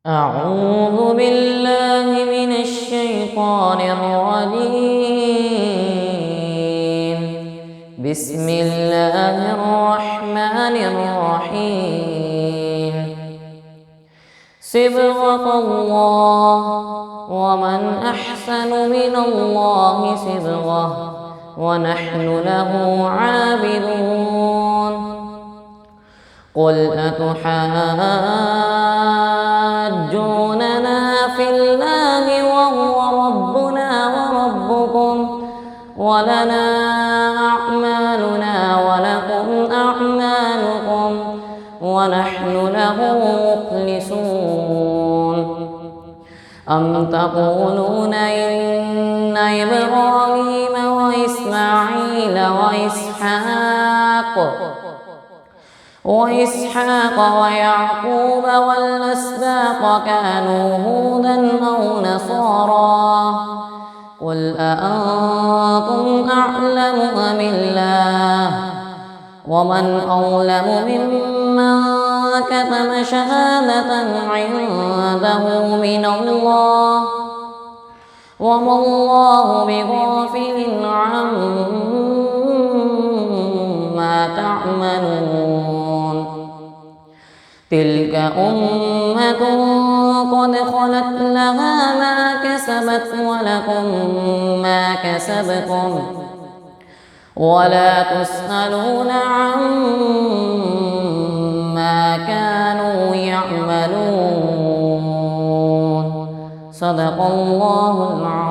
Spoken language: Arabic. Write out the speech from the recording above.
أعوذ بالله من الشيطان الرجيم. بسم الله الرحمن الرحيم. صبغة الله، ومن أحسن من الله صبغة، ونحن له عابدون. قل أتحاجوننا في الله وهو ربنا وربكم، ولنا أعمالنا ولكم أعمالكم، ونحن له مخلصون. أم تقولون إن إبراهيم وإسماعيل وإسحاق ويعقوب والأسباط كانوا هودا أو نصارى؟ قل أأنتم أعلم أم الله؟ ومن أظلم ممن كتم شهادة عنده من الله، وما الله بغافل عما تعملون. تلك أمة قد خلت لها ما كسبت ولكم ما كسبتم، ولا تسألون عما كانوا يعملون. صدق الله العظيم.